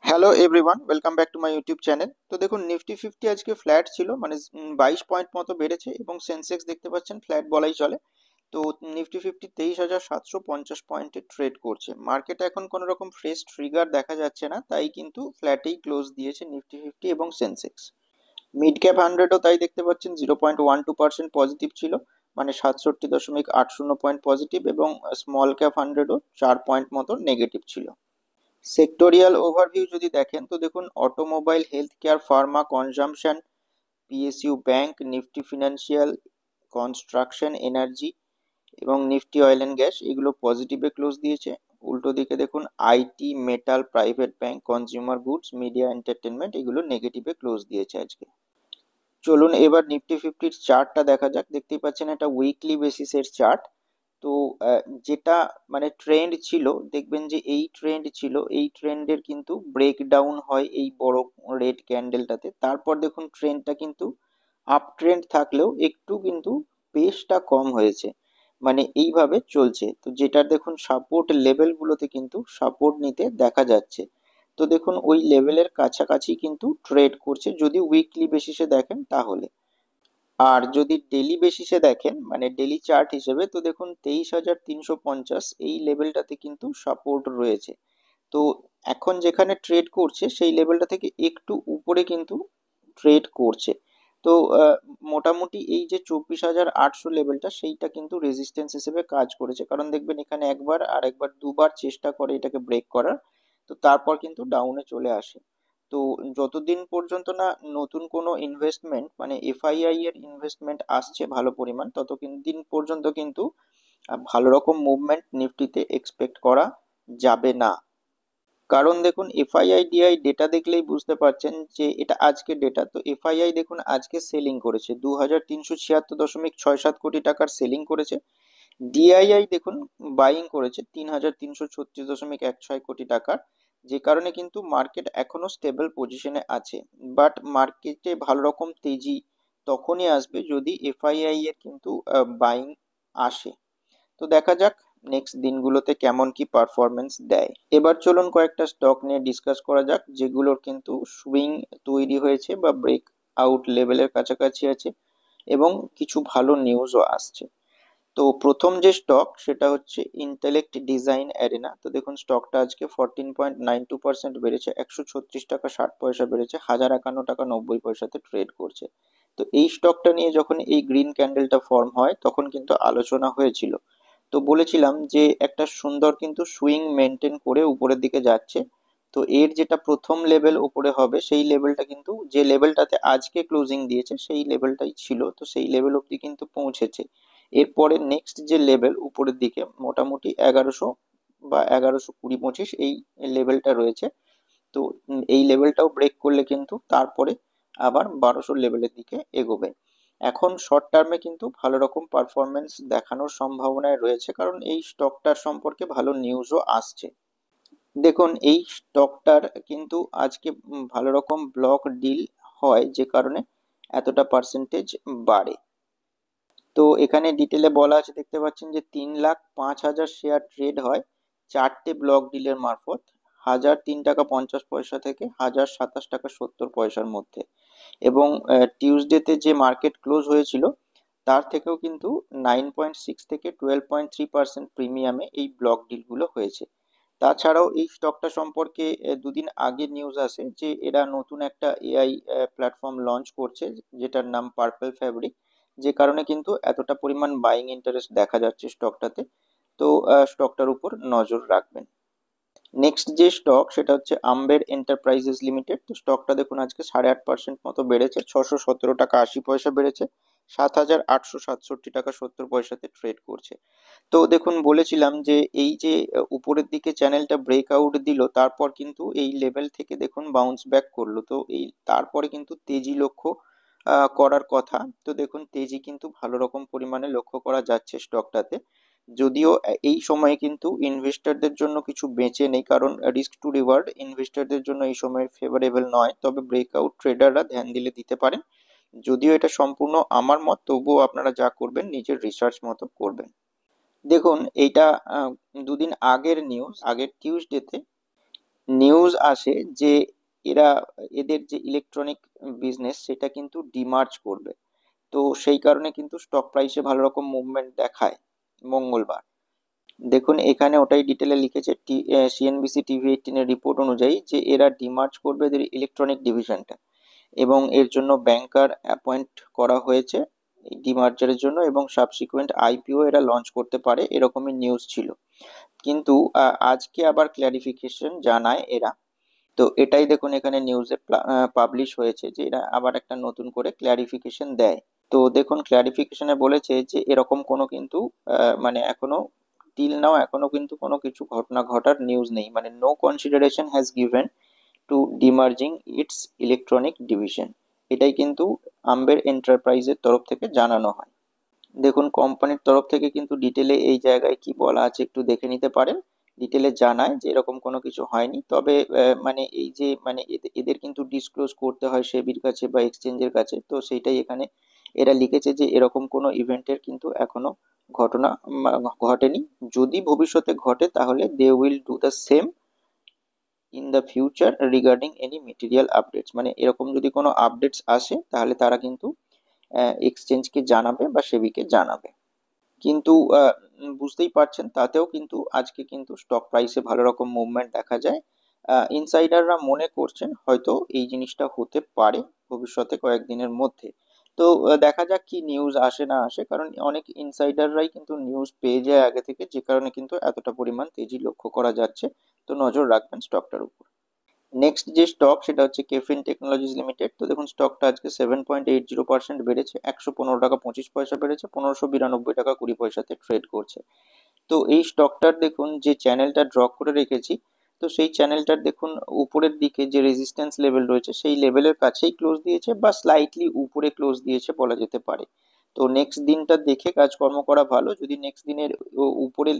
Hello everyone, welcome back to my YouTube channel. তো দেখুন, Nifty fifty আজকে flat ছিল, মানে 22 পয়েন্ট মতো বেড়েছে এবং সেন্সেক্স দেখতে পাচ্ছেন ফ্ল্যাট বলাই চলে। তো নিফটি ফিফটি 23,750 পয়েন্টে ট্রেড করছে। মার্কেটে এখন কোনো রকম ফ্রেশ ট্রিগার দেখা যাচ্ছে না, তাই কিন্তু ফ্ল্যাটেই ক্লোজ দিয়েছে নিফটি ফিফটি এবং সেন্সেক্স। মিড ক্যাপ হান্ড্রেডও তাই দেখতে পাচ্ছেন 0.12% পজিটিভ ছিল, মানে 67.80 পয়েন্ট পজিটিভ, এবং স্মল ক্যাপ হান্ড্রেডও 4 পয়েন্ট মতো নেগেটিভ ছিল। সেক্টোরিয়াল ওভারভিউ যদি দেখেন, তো দেখুন automobile, health care, Pharma, consumption, PSU bank, Nifty financial, construction, energy এবং নিফটি অয়েল অ্যান্ড গ্যাস এগুলো পজিটিভে ক্লোজ দিয়েছে। উল্টো দিকে দেখুন IT, metal, private bank, consumer goods, media, entertainment এগুলো নেগেটিভে ক্লোজ দিয়েছে আজকে। চলুন এবার নিফটি ফিফটির চার্টটা দেখা যাক। দেখতেই পাচ্ছেন এটা উইকলি বেসিসের চার্ট। তো যেটা মানে ট্রেন্ড ছিল, দেখবেন যে এই ট্রেন্ড ছিল, এই ট্রেন্ডের কিন্তু ব্রেকডাউন হয় এই বড় রেড ক্যান্ডেলটাতে। তারপর দেখুন ট্রেন্ডটা কিন্তু আপ ট্রেন্ড থাকলেও একটু কিন্তু পেসটা কম হয়েছে, মানে এইভাবে চলছে। তো যেটার দেখুন সাপোর্ট লেভেলগুলোতে কিন্তু সাপোর্ট নিতে দেখা যাচ্ছে। তো দেখুন ওই লেভেলের কাছাকাছি কিন্তু ট্রেড করছে যদি উইকলি বেসিসে দেখেন তাহলে। আর যদি ডেলি বেসিসে দেখেন, মানে ডেলি চার্ট হিসেবে, তো দেখুন 23,350 এই লেভেলটাতে কিন্তু সাপোর্ট রয়েছে। তো এখন যেখানে ট্রেড করছে সেই লেভেলটা থেকে একটু উপরে কিন্তু ট্রেড করছে। তো মোটামুটি এই যে 24,800 লেভেলটা, সেইটা কিন্তু রেজিস্ট্যান্স হিসেবে কাজ করেছে, কারণ দেখবেন এখানে একবার আর একবার দুবার চেষ্টা করে এটাকে ব্রেক করার। তো তারপর কিন্তু ডাউনে চলে আসে। তো যতদিন পর্যন্ত না নতুন কোনো ইনভেস্টমেন্ট, মানে এফআইআই এর ইনভেস্টমেন্ট আসছে ভালো পরিমাণ, দিন পর্যন্ত কিন্তু ভালো রকম মুভমেন্ট নিফটিতে এক্সপেক্ট করা যাবে না। কারণ দেখুন এফআইআই ডিআই ডেটা দেখলেই বুঝতে পারছেন যে এটা আজকে ডেটা। তো এফআইআই দেখুন আজকে সেলিং করেছে 2,376.67 কোটি টাকার সেলিং করেছে। ডিআইআই দেখুন বাইং করেছে 3,336.16 কোটি টাকার। যে কারণে কিন্তু মার্কেট এখনো স্টেবল পজিশনে আছে। বাট মার্কেটে ভালো রকম তেজি তখনই আসবে যদি এফআইআই এর কিন্তু বাইং আসে। তো দেখা যাক নেক্সট দিনগুলোতে কেমন কি পারফরমেন্স দেয়। এবার চলুন কয়েকটা স্টক নিয়ে ডিসকাস করা যাক যেগুলোর কিন্তু সুইং তৈরি হয়েছে বা ব্রেক আউট লেভেলের কাছাকাছি আছে এবং কিছু ভালো নিউজও আসছে। তো প্রথম যে স্টক সেটা হচ্ছে ইন্টেলেক্ট ডিজাইন অ্যারেনা। তো দেখুন স্টকটা আজকে 14.92% বেড়েছে, 136 টাকা 60 পয়সা বেড়েছে, 1,051 টাকা 90 পয়সাতে ট্রেড করছে। তো এই স্টকটা নিয়ে যখন এই গ্রিন ক্যান্ডেলটা ফর্ম হয় তখন কিন্তু আলোচনা হয়েছিল। তো বলেছিলাম যে একটা সুন্দর কিন্তু সুইং মেনটেন করে উপরের দিকে যাচ্ছে। তো এর যেটা প্রথম লেভেল উপরে হবে সেই লেভেলটা কিন্তু যে লেভেলটাতে আজকে ক্লোজিং দিয়েছে সেই লেভেলটাই ছিল, তো সেই লেভেল অব্দি কিন্তু পৌঁছেছে। এরপরে নেক্সট যে লেভেল উপরের দিকে মোটামুটি 1100 বা 1120-25 এই লেভেলটা রয়েছে। তো এই লেভেলটাও ব্রেক করলে কিন্তু তারপরে আবার 1200 লেভেলের দিকে এগোবে। এখন শর্ট টার্মে কিন্তু ভালো রকম পারফরমেন্স দেখানোর সম্ভাবনায় রয়েছে, কারণ এই স্টকটার সম্পর্কে ভালো নিউজও আসছে। দেখুন এই স্টকটার কিন্তু আজকে ভালো রকম ব্লক ডিল হয়, যে কারণে এতটা পার্সেন্টেজ বাড়ে। তো এখানে ডিটেলে বলা আছে, দেখতে পাচ্ছেন যে 3,05,000 শেয়ার ট্রেড হয় চারটে ব্লক ডিলের মারফত, 1,003 টাকা 50 পয়সা থেকে 1,027 টাকা 70 পয়সার মধ্যে। এবং টিউসডেতে যে মার্কেট ক্লোজ হয়েছিল তার থেকেও কিন্তু 9.6 থেকে 12.3% প্রিমিয়ামে এই ব্লক ডিলগুলো হয়েছে। তাছাড়াও এই স্টকটা সম্পর্কে দুদিন আগে নিউজ আসে যে এরা নতুন একটা এআই প্ল্যাটফর্ম লঞ্চ করছে যেটার নাম পার্পল ফ্যাব্রিক, যে কারণে কিন্তু এতটা পরিমাণ বাইং ইন্টারেস্ট দেখা যাচ্ছে স্টকটাতে। তো স্টকটার উপর নজর রাখবেন। নেক্সট যে স্টক সেটা হচ্ছে আম্বের এন্টারপ্রাইজেস লিমিটেড। তো স্টকটা দেখুন আজকে 8.5% মতো বেড়েছে, 617 টাকা 80 পয়সা বেড়েছে, 7,867 টাকা 70 পয়সাতে ট্রেড করছে। তো দেখুন বলেছিলাম যে এই যে উপরের দিকে চ্যানেলটা ব্রেকআউট দিল, তারপর কিন্তু এই লেভেল থেকে দেখুন বাউন্স ব্যাক করলো। তো এই তারপরে কিন্তু তেজি লক্ষ্য করার কথা। তো দেখুন তেজি কিন্তু ভালো রকম পরিমাণে লক্ষ্য করা যাচ্ছে স্টকটাতে। যদিও এই সময়ে কিন্তু ইনভেস্টরদের জন্য কিছু বেঁচে নেই, কারণ রিস্ক টু রিওয়ার্ড ইনভেস্টরদের জন্য এই সময় ফেভারেবল নয়, তবে ব্রেকআউট ট্রেডাররা ধ্যান দিলে দিতে পারেন। যদিও এটা সম্পূর্ণ আমার মত, তবুও আপনারা যা করবেন নিজের রিসার্চ মতো করবেন। দেখুন এইটা দুদিন আগের নিউজ, আগের টিউসডেতে নিউজ আসে যে এরা এদের যে ইলেকট্রনিক বিজনেস সেটা কিন্তু ডিমার্জ করবে। তো সেই কারণে কিন্তু স্টক প্রাইসে ভালো রকম মুভমেন্ট দেখায় মঙ্গলবার। দেখুন এখানে ওটাই ডিটেলে লিখেছে, সিএনবিসি টিভি 18 এর রিপোর্ট অনুযায়ী যে এরা ডিমার্জ করবে এদের ইলেকট্রনিক ডিভিশনটা, এবং এর জন্য ব্যাংকার অ্যাপয়েন্ট করা হয়েছে এই ডিমার্জারের জন্য, এবং সাবসিকুয়েন্ট আইপিও এরা লঞ্চ করতে পারে এরকমই নিউজ ছিল। কিন্তু আজকে আবার ক্ল্যারিফিকেশন জানায় এরা। তো এটাই দেখুন এখানে নিউজে পাবলিশ হয়েছে যে এরা আবার একটা নতুন করে ক্ল্যারিফিকেশন দেয়। তো দেখুন ক্ল্যারিফিকেশনে বলেছে যে এরকম কোনো কিন্তু মানে এখনো টিল নাও এখনো কিন্তু কোনো কিছু ঘটনা ঘটার নিউজ নেই, মানে no consideration has given to demerging its electronic division. এটাই কিন্তু আম্বের এন্টারপ্রাইজের তরফ থেকে জানানো হয়। দেখুন কোম্পানির তরফ থেকে কিন্তু ডিটেলে এই জায়গায় কি বলা আছে একটু দেখে নিতে পারেন। ডিটেলে জানায় যে এরকম কোনো কিছু হয়নি, তবে মানে এই যে মানে এদের কিন্তু ডিসক্লোজ করতে হয় সেবির কাছে বা এক্সচেঞ্জের কাছে, তো সেইটাই এখানে এরা লিখেছে যে এরকম কোনো ইভেন্টের কিন্তু এখনো ঘটনা ঘটেনি। যদি ভবিষ্যতে ঘটে তাহলে they will do the same in the future regarding any material updates, মানে এরকম যদি কোনো আপডেটস আসে তাহলে তারা কিন্তু এক্সচেঞ্জকে জানাবে বা সেবিকে জানাবে। কিন্তু বুঝতেই পারছেন তাতেও কিন্তু আজকে কিন্তু স্টক প্রাইসে ভালো রকম মুভমেন্ট দেখা যায়। ইনসাইডাররা মনে করছেন হয়তো এই জিনিসটা হতে পারে ভবিষ্যতে কয়েকদিনের মধ্যে। তো দেখা যাক কি নিউজ আসে না আসে, কারণ অনেক ইনসাইডাররাই কিন্তু নিউজ পেয়ে যায় আগে থেকে, যে কারণে কিন্তু এতটা পরিমাণ তেজি লক্ষ্য করা যাচ্ছে। তো নজর রাখবেন স্টকটার উপর। নেক্সট যে স্টক সেটা হচ্ছে কেফিন টেকনোলজিস লিমিটেড। তো দেখুন স্টকটা আজকে 7.80% বেড়েছে, 115 টাকা 25 পয়সা বেড়েছে, 1592 টাকা 20 পয়সাতে ট্রেড করছে। তো এই স্টকটার দেখুন যে চ্যানেলটা ড্র করে রেখেছি, তো সেই চ্যানেলটার দেখুন উপরের দিকে যে রেজিস্ট্যান্স লেভেল রয়েছে সেই লেভেলের কাছেই ক্লোজ দিয়েছে বা স্লাইটলি উপরে ক্লোজ দিয়েছে বলা যেতে পারে। তো নেক্সট দিনটা দেখে কাজকর্ম করা ভালো, যদি নেক্সট দিনের উপরে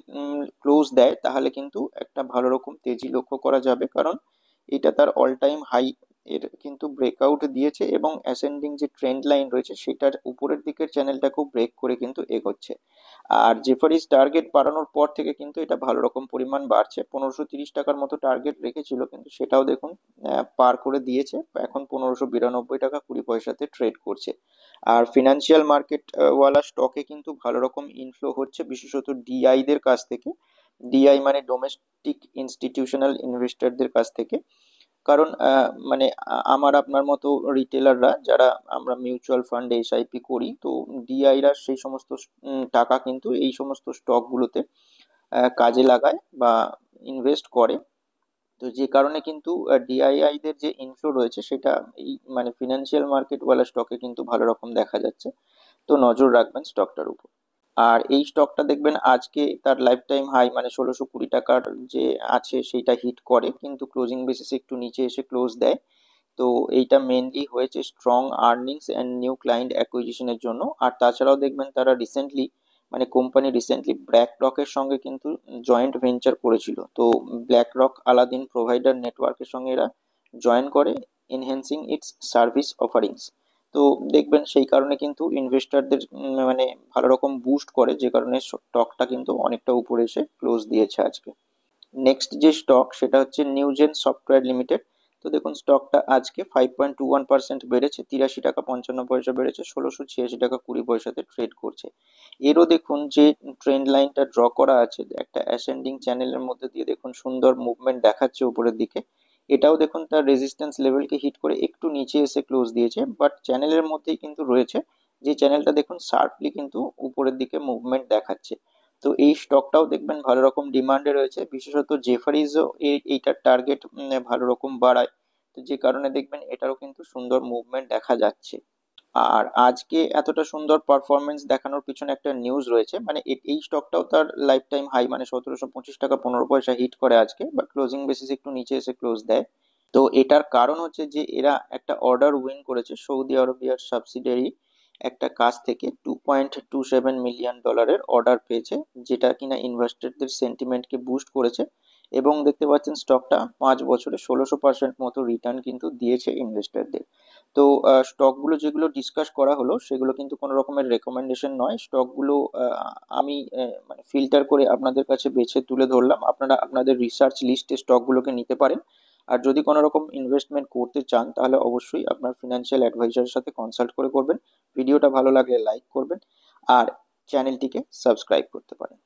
ক্লোজ দেয় তাহলে কিন্তু একটা ভালো রকম তেজি লক্ষ্য করা যাবে, কারণ এটা তার অল টাইম হাই এর কিন্তু ব্রেকআউট দিয়েছে, এবং অ্যাসেন্ডিং যে ট্রেন্ড লাইন রয়েছে সেটার উপরের দিকের চ্যানেলটাকেও ব্রেক করে কিন্তু এগোচ্ছে। আর জেফারিস টার্গেট বাড়ানোর পর থেকে কিন্তু এটা ভালো রকম পরিমাণ বাড়ছে, 1530 টাকার মতো টার্গেট রেখেছিল কিন্তু সেটাও দেখুন পার করে দিয়েছে, এখন 1592 টাকা 20 পয়সাতে ট্রেড করছে। আর ফিনান্সিয়াল মার্কেট ওয়ালা স্টকে কিন্তু ভালো রকম ইনফ্লো হচ্ছে, বিশেষত ডিআই দের কাছ থেকে। ডিআই মানে ডোমেস্টিক ইনস্টিটিউশনাল ইনভেস্টরদের কাছ থেকে। কারণ মানে আমার আপনার মতো রিটেলাররা যারা আমরা মিউচুয়াল ফান্ডে এসআইপি করি, তো ডিআইরা সেই সমস্ত টাকা কিন্তু এই সমস্ত স্টক গুলোতে কাজে লাগায় বা ইনভেস্ট করে। তো যে কারণে কিন্তু ডিআইআই দের যে ইনফ্লো রয়েছে সেটা এই মানে ফিনান্সিয়াল মার্কেট ওয়ালা স্টকে কিন্তু ভালো রকম দেখা যাচ্ছে। তো নজর রাখবেন স্টকটার উপর। আর এই স্টকটা দেখবেন আজকে তার লাইফ টাইম হাই মানে 1620 টাকার যে আছে সেইটা হিট করে, কিন্তু ক্লোজিং বেসিসে একটু নিচে এসে ক্লোজ দেয়। তো এইটা মেনলি হয়েছে strong earnings and new client অ্যাকুইজিশনের জন্য। আর তাছাড়াও দেখবেন তারা রিসেন্টলি মানে কোম্পানি রিসেন্টলি ব্ল্যাক রকের সঙ্গে কিন্তু জয়েন্ট ভেঞ্চার করেছিল। তো ব্ল্যাক রক আলাদিন প্রোভাইডার নেটওয়ার্কের সঙ্গে এরা জয়েন করে, এনহ্যান্সিং ইটস সার্ভিস অফারিংস। তো দেখবেন সেই কারণে কিন্তু ইনভেস্টরদের মানে ভালো রকম বুস্ট করে, যে কারণে স্টকটা কিন্তু অনেকটা উপরে এসে ক্লোজ দিয়েছে আজকে। নেক্সট যে স্টক সেটা হচ্ছে নিউজেন সফটওয়্যার লিমিটেড। তো দেখুন স্টকটা আজকে 5.21% বেড়েছে, 83 টাকা 55 পয়সা বেড়েছে, 1686 টাকা 20 পয়সাতে ট্রেড করছে। এরও দেখুন যে ট্রেন্ড লাইনটা ড্র করা আছে একটা অ্যাসেন্ডিং চ্যানেলের মধ্যে দিয়ে, দেখুন সুন্দর মুভমেন্ট দেখাচ্ছে উপরের দিকে। এটাও দেখুন তার রেজিস্ট্যান্স লেভেলকে হিট করে একটু নিচে এসে ক্লোজ দিয়েছে, বাট চ্যানেলের মধ্যেই কিন্তু রয়েছে, যে চ্যানেলটা দেখুন শার্পলি কিন্তু উপরের দিকে মুভমেন্ট দেখাচ্ছে। তো এই স্টকটাও দেখবেন ভালো রকম ডিমান্ডে রয়েছে, বিশেষত জেফারিজও এইটার টার্গেট ভালো রকম বাড়ায়। তো যে কারণে দেখবেন এটারও কিন্তু সুন্দর মুভমেন্ট দেখা যাচ্ছে। আর আজকে এতটা সুন্দর পারফরমেন্স দেখানোর পিছনে একটা নিউজ রয়েছে, মানে এই স্টকটাও তার লাইফ টাইম হাই মানে 1725 টাকা 15 পয়সা হিট করে আজকে, বাট ক্লোজিং বেসিস একটু নিচে এসে ক্লোজ দেয়। তো এটার কারণ হচ্ছে যে এরা একটা অর্ডার উইন করেছে সৌদি আরবিয়ার সাবসিডিয়ারি একটা কাছ থেকে, $2.27 মিলিয়ন অর্ডার পেয়েছে, যেটা কিনা ইনভেস্টরদের সেন্টিমেন্টকে বুস্ট করেছে। এবং দেখতে পাচ্ছেন স্টকটা 5 বছরে 16% মতো রিটার্ন কিন্তু দিয়েছে ইনভেস্টরদের। তো স্টকগুলো যেগুলো ডিসকাস করা হলো সেগুলো কিন্তু কোনো রকমের রেকমেন্ডেশন নয়। স্টকগুলো আমি মানে ফিল্টার করে আপনাদের কাছে বেছে তুলে ধরলাম, আপনারা আপনাদের রিসার্চ লিস্টে স্টকগুলোকে নিতে পারেন। আর যদি কোনো রকম ইনভেস্টমেন্ট করতে চান তাহলে অবশ্যই আপনার ফিনান্সিয়াল অ্যাডভাইজারের সাথে কনসাল্ট করে করবেন। ভিডিওটা ভালো লাগলে লাইক করবেন আর চ্যানেলটিকে সাবস্ক্রাইব করতে পারেন।